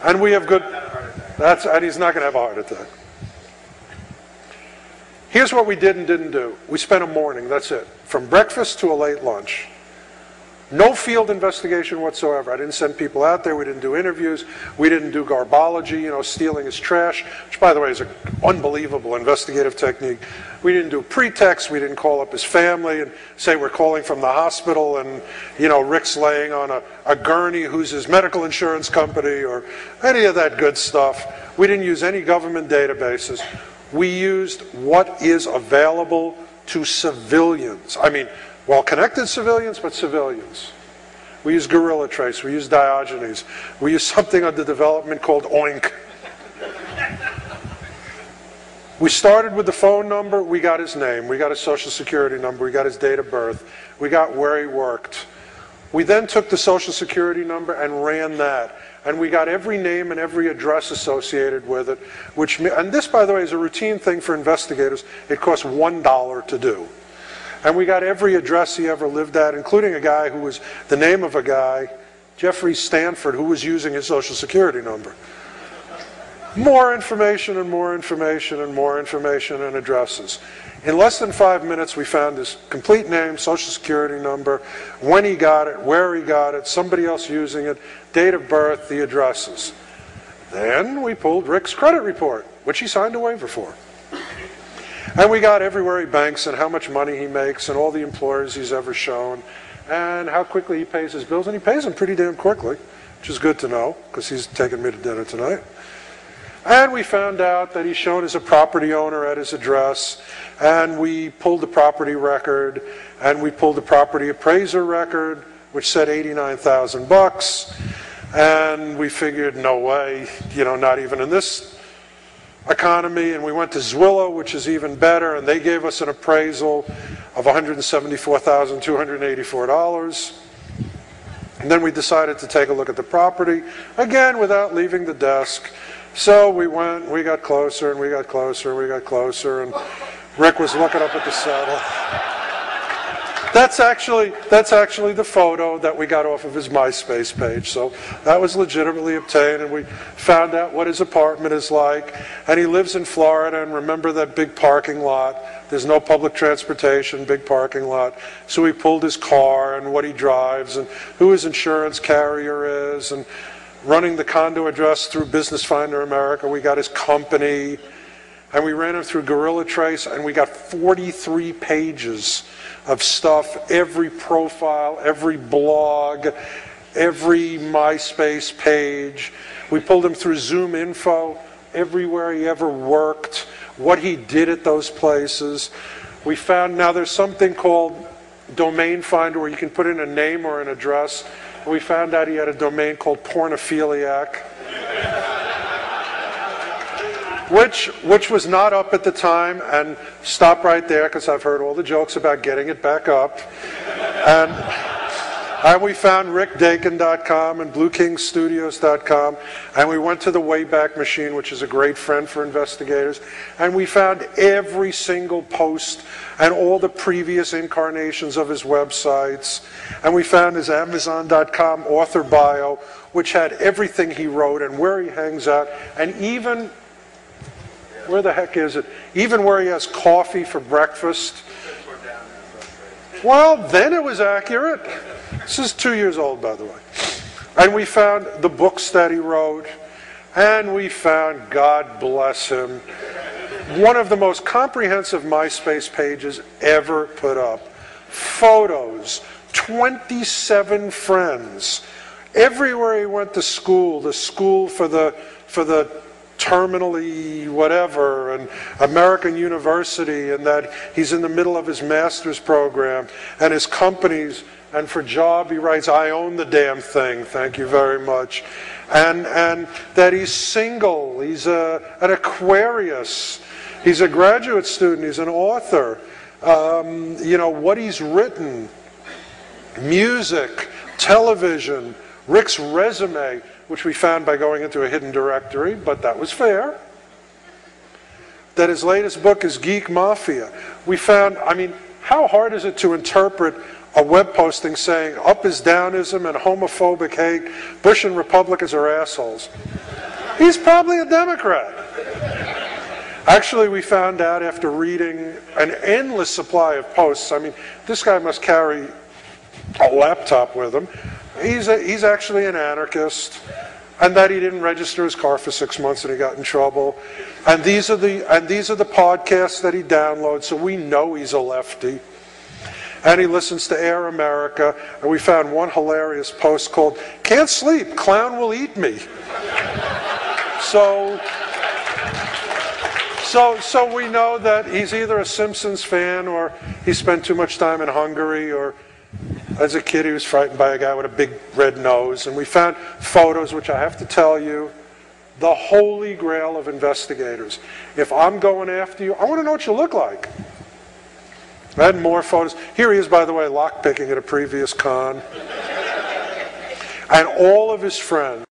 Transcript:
And we have good, and he's not going to have a heart attack. Here's what we did and didn't do. We spent a morning, that's it. From breakfast to a late lunch. No field investigation whatsoever. I didn't send people out there. We didn't do interviews. We didn't do garbology, you know, stealing his trash, which, by the way, is an unbelievable investigative technique. We didn't do pretext. We didn't call up his family and say we're calling from the hospital and, you know, Rick's laying on a gurney who's his medical insurance company or any of that good stuff. We didn't use any government databases. We used what is available to civilians. I mean, well-connected civilians, but civilians. We use Gorilla Trace, we use Diogenes, we use something under development called Oink. We started with the phone number, we got his name, we got his social security number, we got his date of birth, we got where he worked. We then took the social security number and ran that. And we got every name and every address associated with it, and this, by the way, is a routine thing for investigators. It costs $1 to do. And we got every address he ever lived at, including a guy who was the name of a guy, Jeffrey Stanford, who was using his social security number. More information and more information and more information and addresses. In less than 5 minutes, we found his complete name, social security number, when he got it, where he got it, somebody else using it, date of birth, the addresses. Then we pulled Rick's credit report, which he signed a waiver for. And we got everywhere he banks and how much money he makes and all the employers he's ever shown and how quickly he pays his bills. And he pays them pretty damn quickly, which is good to know because he's taking me to dinner tonight. And we found out that he's shown as a property owner at his address. And we pulled the property record and we pulled the property appraiser record, which said $89,000. And we figured, no way, you know, not even in this economy, and we went to Zwillow, which is even better, and they gave us an appraisal of $174,284. And then we decided to take a look at the property, again, without leaving the desk. So we went, we got closer, and we got closer, and we got closer, and Rick was looking up at the saddle. That's actually the photo that we got off of his MySpace page. So that was legitimately obtained, and we found out what his apartment is like. And he lives in Florida, and remember that big parking lot. There's no public transportation, big parking lot. So we pulled his car and what he drives and who his insurance carrier is, and running the condo address through Business Finder America. We got his company, and we ran him through Gorilla Trace, and we got 43 pages of stuff, every profile, every blog, every MySpace page. We pulled him through Zoom Info, everywhere he ever worked, what he did at those places. We found, now there's something called Domain Finder where you can put in a name or an address. We found out he had a domain called Pornophiliac, which was not up at the time, and stop right there because I've heard all the jokes about getting it back up. And we found rickdakin.com and bluekingstudios.com, and we went to the Wayback Machine, which is a great friend for investigators, and we found every single post and all the previous incarnations of his websites, and we found his Amazon.com author bio, which had everything he wrote and where he hangs out, and even, where the heck is it? Even where he has coffee for breakfast. Well, then it was accurate. This is 2 years old, by the way. And we found the books that he wrote, and we found, God bless him, one of the most comprehensive MySpace pages ever put up. Photos, 27 friends. Everywhere he went to school, the school for the terminally whatever, and American University, and that he's in the middle of his master's program, and his companies, and for job he writes, I own the damn thing, thank you very much. And that he's single, he's an Aquarius, he's a graduate student, he's an author, you know, what he's written, music, television, Rick's resume, which we found by going into a hidden directory, but that was fair. That his latest book is Geek Mafia. We found, I mean, how hard is it to interpret a web posting saying up is downism and homophobic hate, Bush and Republicans are assholes. He's probably a Democrat. Actually, we found out after reading an endless supply of posts, I mean, this guy must carry a laptop with him. He's actually an anarchist, and that he didn't register his car for 6 months and he got in trouble. And these are the podcasts that he downloads, so we know he's a lefty. And he listens to Air America, and we found one hilarious post called, "Can't sleep, clown will eat me." So we know that he's either a Simpsons fan or he spent too much time in Hungary, or as a kid he was frightened by a guy with a big red nose. And we found photos, which I have to tell you, the holy grail of investigators. If I'm going after you, I want to know what you look like. I had more photos. Here he is, by the way, lockpicking at a previous con. And all of his friends